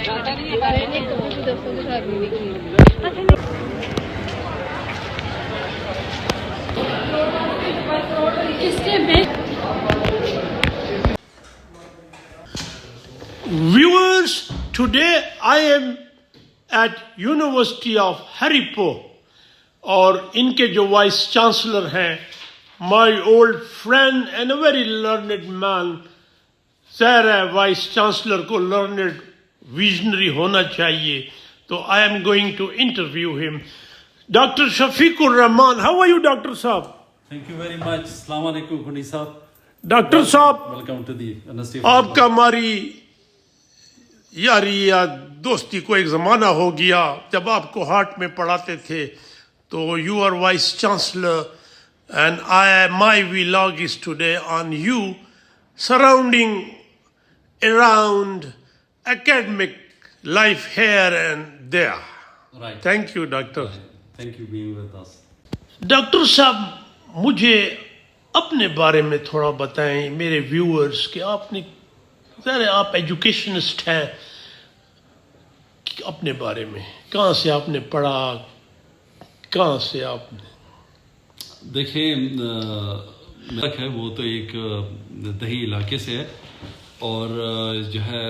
Viewers, today I am at University of Haripur اور ان کے جو وائس چانسلر ہیں my old friend and a very learned man. ظاہر ہے وائس چانسلر کو learned visionary ہونا چاہیے تو I am going to interview him. Dr. Shafiq Ur-Rahman, how are you, Dr. Saab? Thank you very much. Assalamu alaikum, Khuni Saab. Dr. Saab, Welcome to the University of آپ کا ہماری یاری یا دوستی کو ایک زمانہ ہو گیا جب آپ کو ہارٹ میں پڑھاتے تھے تو you are vice chancellor and my vlog is today on you surrounding around academic life here and there. Right. Thank you, Doctor. Thank you being with us. Doctor صاحب مجھے اپنے بارے میں تھوڑا بتائیں میرے ویورز کہ آپ نے ظاہر ہے آپ ایجوکیشنسٹ ہیں اپنے بارے میں کہاں سے آپ نے پڑھا کہاں سے آپ نے دیکھیں میرا ہے وہ تو ایک دہی علاقے سے ہے اور جو ہے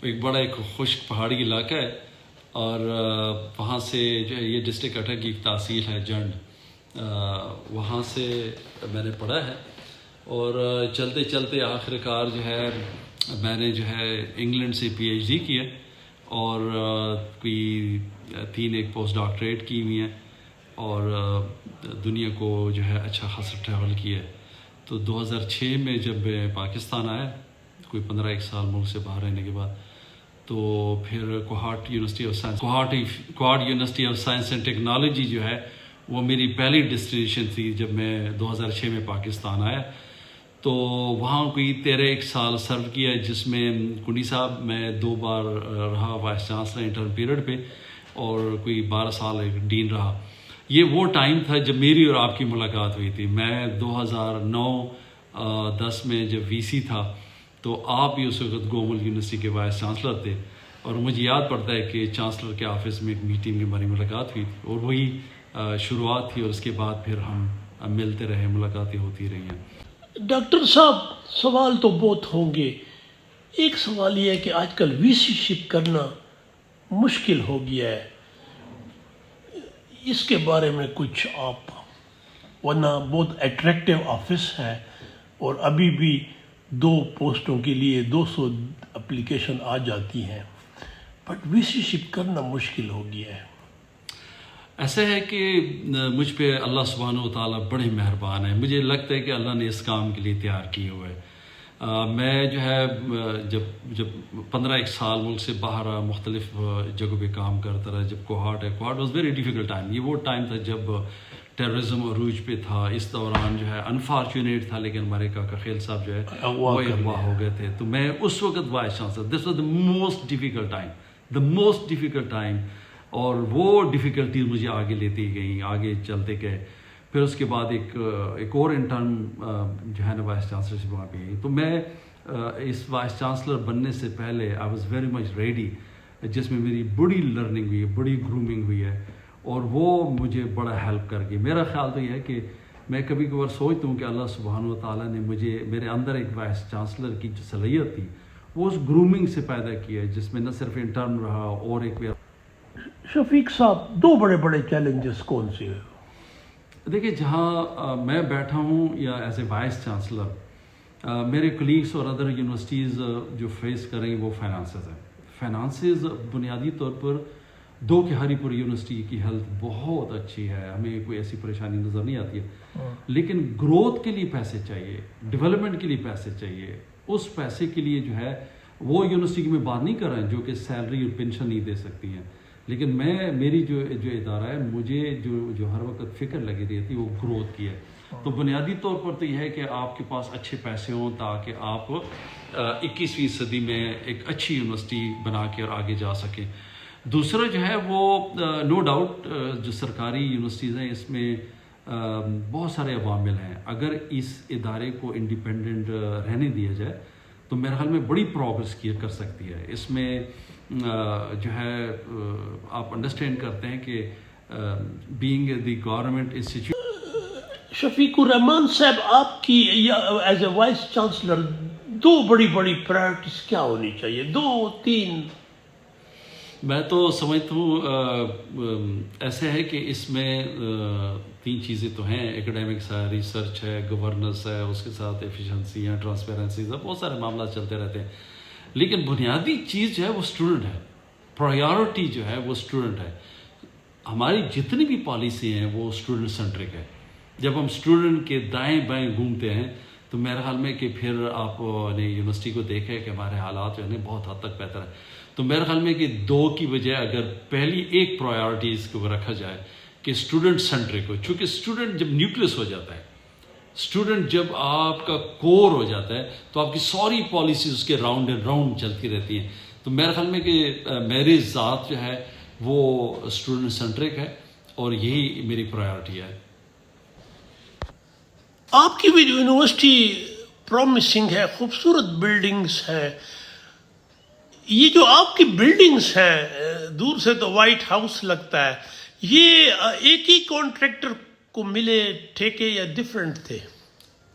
ایک بڑا ایک خشک پہاڑی علاقہ ہے اور وہاں سے جو ہے یہ ڈسٹرکٹ اٹک کی ایک تحصیل ہے جنڈ وہاں سے میں نے پڑھا ہے اور چلتے چلتے آخر کار جو ہے میں نے جو ہے انگلینڈ سے پی ایچ ڈی کیا اور کوئی 3 ایک پوسٹ ڈاکٹریٹ کی ہوئی ہیں اور دنیا کو جو ہے اچھا خاصا ٹریول کیا ہے تو 2006 میں جب میں پاکستان آیا کوئی 15 سال ملک سے باہر رہنے کے بعد تو پھر Kohat university of science Kohat university of science and technology جو ہے وہ میری پہلی ڈیسٹینیشن تھی جب میں 2006 میں پاکستان آیا تو وہاں کوئی 13 سال سرو کیا جس میں کنی صاحب میں 2 بار رہا وائس چانسلر انٹرم پیریڈ پہ اور کوئی 12 سال ایک ڈین رہا. یہ وہ ٹائم تھا جب میری اور آپ کی ملاقات ہوئی تھی. میں 2009-10 میں جب وی سی تھا تو آپ بھی اس وقت گومل یونیورسٹی کے وائس چانسلر تھے اور مجھے یاد پڑتا ہے کہ چانسلر کے آفس میں ایک میٹنگ میں ہماری ملاقات ہوئی تھی اور وہی شروعات تھی اور اس کے بعد پھر ہم ملتے رہے ملاقاتیں ہوتی رہی ہیں. ڈاکٹر صاحب سوال تو بہت ہوں گے. ایک سوال یہ ہے کہ آج کل وی سی شپ کرنا مشکل ہو گیا ہے اس کے بارے میں کچھ آپ ورنہ بہت اٹریکٹیو آفس ہے اور ابھی بھی 2 پوسٹوں کے لیے 200 اپلیکیشن آ جاتی ہیں بٹ وی سی شپ کرنا مشکل ہو گیا ہے. ایسا ہے کہ مجھ پہ اللہ سبحانہ و تعالیٰ بڑے مہربان ہے. مجھے لگتا ہے کہ اللہ نے اس کام کے لیے تیار کیے ہوئے ہے. میں جو ہے جب 15 سال ملک سے باہر مختلف جگہوں پہ کام کرتا رہا. جب Kohat was very difficult time. یہ وہ ٹائم تھا جب ٹیررزم عروج پہ تھا. اس دوران جو ہے انفارچونیٹ تھا لیکن ہمارے کاکا خیل صاحب جو ہے وہ اغوا ہو گئے تھے. تو میں اس وقت vice chancellor this was the most difficult time اور وہ ڈیفیکلٹیز مجھے آگے لیتی گئیں آگے چلتے گئے. پھر اس کے بعد ایک اور انٹرن جو ہے نا وائس چانسلر سے وہاں پہ گئی. تو میں اس وائس چانسلر بننے سے پہلے I was very much ready جس میں میری بڑی لرننگ ہوئی ہے بڑی گرومنگ ہوئی ہے اور وہ مجھے بڑا ہیلپ کر گئی. میرا خیال تو یہ ہے کہ میں کبھی کبھار سوچتا ہوں کہ اللہ سبحانہ و تعالیٰ نے مجھے میرے اندر ایک وائس چانسلر کی جو صلاحیت تھی وہ اس گرومنگ سے پیدا کی ہے جس میں نہ صرف انٹرن رہا اور ایک شفیق صاحب 2 بڑے چیلنجز کون سے ہیں؟ دیکھیں جہاں میں بیٹھا ہوں یا ایز اے وائس چانسلر میرے کلیگس اور ادر یونیورسٹیز جو فیس کر رہی ہیں وہ فائنانسز ہیں. فائنانسز بنیادی طور پر کہ ہری پور یونیورسٹی کی ہیلتھ بہت اچھی ہے ہمیں کوئی ایسی پریشانی نظر نہیں آتی ہے لیکن گروتھ کے لیے پیسے چاہیے ڈیولپمنٹ کے لیے پیسے چاہیے. اس پیسے کے لیے جو ہے وہ یونیورسٹی کی میں بات نہیں کر رہا جو کہ سیلری اور پینشن نہیں دے سکتی ہیں لیکن میری جو ادارہ ہے مجھے جو ہر وقت فکر لگی رہتی ہے وہ گروتھ کی ہے. تو بنیادی طور پر تو یہ ہے کہ آپ کے پاس اچھے پیسے ہوں تاکہ آپ 21ویں صدی میں ایک اچھی یونیورسٹی بنا کے اور آگے جا سکیں. دوسرا جو ہے وہ نو ڈاؤٹ جو سرکاری یونیورسٹیز ہیں اس میں بہت سارے عوامل ہیں. اگر اس ادارے کو انڈیپینڈنٹ رہنے دیا جائے تو میرے خیال میں بڑی پروگرس کر سکتی ہے. اس میں جو ہے آپ انڈرسٹینڈ کرتے ہیں کہ بینگ دی گورنمنٹ انسٹیٹیوٹ. شفیق الرحمان صاحب، آپ کی ایز اے وائس چانسلر دو بڑی پرائرٹیز کیا ہونی چاہیے؟ 2-3. میں تو سمجھتا ہوں ایسے ہے کہ اس میں 3 چیزیں تو ہیں. ایکڈیمکس ہے، ریسرچ ہے، گورننس ہے، اس کے ساتھ ایفیشنسی ہے، ٹرانسپیرنسی ہے، بہت سارے معاملات چلتے رہتے ہیں. لیکن بنیادی چیز جو ہے وہ اسٹوڈنٹ ہے. پرائیورٹی جو ہے وہ اسٹوڈنٹ ہے. ہماری جتنی بھی پالیسی ہیں وہ اسٹوڈنٹ سینٹرک ہے. جب ہم اسٹوڈنٹ کے دائیں بائیں گھومتے ہیں تو میرے خیال میں کہ پھر آپ نے یونیورسٹی کو دیکھا ہے کہ ہمارے حالات جو ہے بہت حد تک بہتر ہے. تو میرے خیال میں کہ 2 کی بجائے اگر پہلی ایک پرائیورٹی اس کو رکھا جائے کہ اسٹوڈنٹ سینٹرک ہو. چونکہ اسٹوڈنٹ جب نیوکلس ہو جاتا ہے، اسٹوڈنٹ جب آپ کا کور ہو جاتا ہے تو آپ کی ساری پالیسیز اس کے راؤنڈ اینڈ راؤنڈ چلتی رہتی ہیں. تو میرے خیال میں کہ میری ذات جو ہے وہ اسٹوڈنٹ سینٹرک ہے اور یہی میری پرائیورٹی ہے. آپ کی بھی یونیورسٹی پرومسنگ ہے، خوبصورت بلڈنگز ہیں. یہ جو آپ کی بلڈنگز ہیں، دور سے تو وائٹ ہاؤس لگتا ہے، یہ ایک ہی کانٹریکٹر کو ملے ٹھیکے یا ڈفرینٹ تھے؟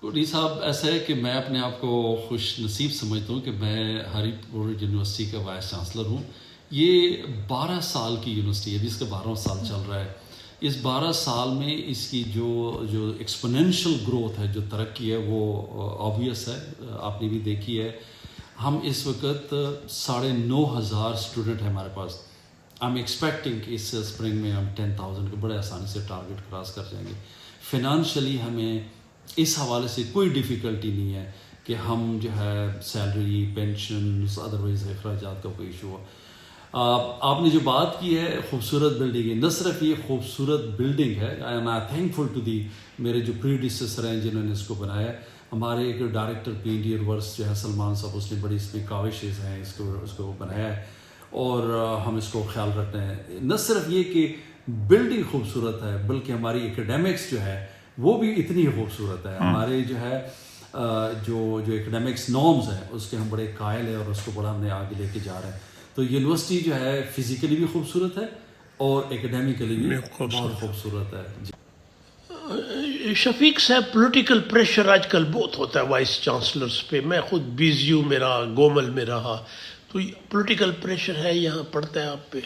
کوٹی صاحب، ایسا ہے کہ میں اپنے آپ کو خوش نصیب سمجھتا ہوں کہ میں ہری پور یونیورسٹی کا وائس چانسلر ہوں. یہ 12 سال کی یونیورسٹی ہے، ابھی اس کا 12واں سال چل رہا ہے. اس 12 سال میں اس کی جو ایکسپونینشل گروتھ ہے، جو ترقی ہے، وہ آبویس ہے، آپ نے بھی دیکھی ہے. ہم اس وقت 9,500 اسٹوڈنٹ ہیں ہمارے پاس. آئی ایم ایکسپیکٹنگ کہ اس اسپرنگ میں ہم 10,000 کو بڑے آسانی سے ٹارگٹ کراس کر جائیں گے. فائنانشلی ہمیں اس حوالے سے کوئی ڈیفیکلٹی نہیں ہے کہ ہم جو ہے سیلری، پینشن، ادروائز اخراجات کا کوئی ایشو ہو. آپ نے جو بات کی ہے خوبصورت بلڈنگ ہے، نہ صرف یہ خوبصورت بلڈنگ ہے، I am thankful to the میرے جو پریڈیسیسر ہیں جنہوں نے اس کو بنایا. ہمارے ایک ڈائریکٹر PND یونیورس جو ہے سلمان صاحب، اس نے بڑی اس میں کاوشیں ہیں اس کو بنایا ہے اور ہم اس کو خیال رکھتے ہیں. نہ صرف یہ کہ بلڈنگ خوبصورت ہے بلکہ ہماری ایکڈیمکس جو ہے وہ بھی اتنی خوبصورت ہے. ہمارے جو ہے جو ایکڈیمکس نارمز ہیں اس کے ہم بڑے قائل ہیں اور اس کو بڑا ہم نے آگے لے کے جا رہے ہیں. تو یونیورسٹی جو ہے فزیکلی بھی خوبصورت ہے اور ایکڈیمیکلی بھی بہت خوبصورت ہے. شفیق صاحب، پولیٹیکل پریشر آج کل بہت ہوتا ہے وائس چانسلرز پہ. میں خود BZU میں رہا، گومل میں رہا، تو پولیٹیکل پریشر ہے یہاں پڑتا ہے آپ پہ؟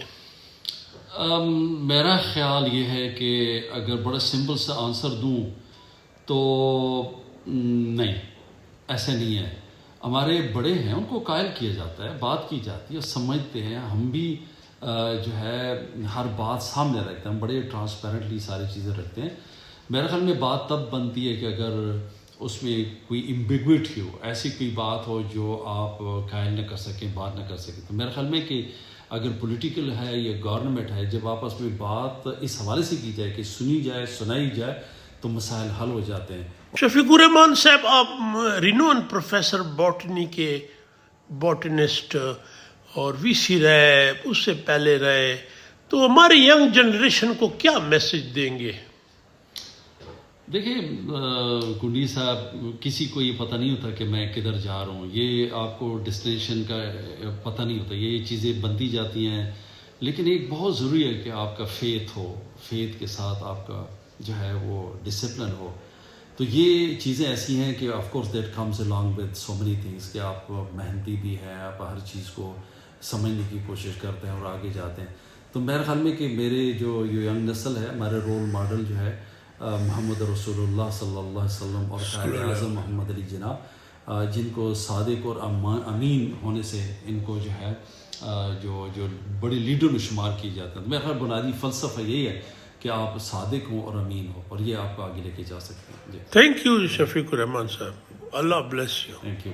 میرا خیال یہ ہے کہ اگر بڑا سمپل سا آنسر دوں تو نہیں، ایسا نہیں ہے. ہمارے بڑے ہیں، ان کو قائل کیا جاتا ہے، بات کی جاتی ہے، سمجھتے ہیں. ہم بھی جو ہے ہر بات سامنے رکھتے ہیں، ہم بڑے ٹرانسپیرنٹلی ساری چیزیں رکھتے ہیں. میرے خیال میں بات تب بنتی ہے کہ اگر اس میں کوئی ایمبیگوٹی ہو، ایسی کوئی بات ہو جو آپ قائل نہ کر سکیں، بات نہ کر سکیں. تو میرے خیال میں کہ اگر پولیٹیکل ہے یا گورنمنٹ ہے، جب آپس میں بات اس حوالے سے کی جائے کہ سنی جائے، سنائی جائے، تو مسائل حل ہو جاتے ہیں. شفیق الرحمان صاحب، آپ رینون پروفیسر باٹنی کے باٹنسٹ اور VC رہے، اس سے پہلے رہے، تو ہمارے ینگ جنریشن کو کیا میسج دیں گے؟ دیکھیں کنڈی صاحب، کسی کو یہ پتہ نہیں ہوتا کہ میں کدھر جا رہا ہوں. یہ آپ کو ڈیسٹینیشن کا پتہ نہیں ہوتا، یہ چیزیں بنتی جاتی ہیں. لیکن ایک بہت ضروری ہے کہ آپ کا فیتھ ہو، فیتھ کے ساتھ آپ کا جو ہے وہ ڈسپلن ہو. تو یہ چیزیں ایسی ہیں کہ of course that comes along with so many things کہ آپ محنتی بھی ہیں، آپ ہر چیز کو سمجھنے کی کوشش کرتے ہیں اور آگے جاتے ہیں. تو میرے خیال میں کہ میرے جو ینگ نسل ہے، ہمارے رول ماڈل جو ہے محمد رسول اللہ صلی اللہ علیہ وسلم اور قائد اعظم محمد علی جناح، جن کو صادق اور امین ہونے سے ان کو جو ہے جو بڑے لیڈر میں شمار کیے جاتے ہیں. میرا بنیادی فلسفہ یہی ہے کہ آپ صادق ہوں اور امین ہوں، اور یہ آپ کو آگے لے کے جا سکتے ہیں. جی، تھینک یو شفیق الرحمان صاحب. اللہ بلیس یو. Thank you.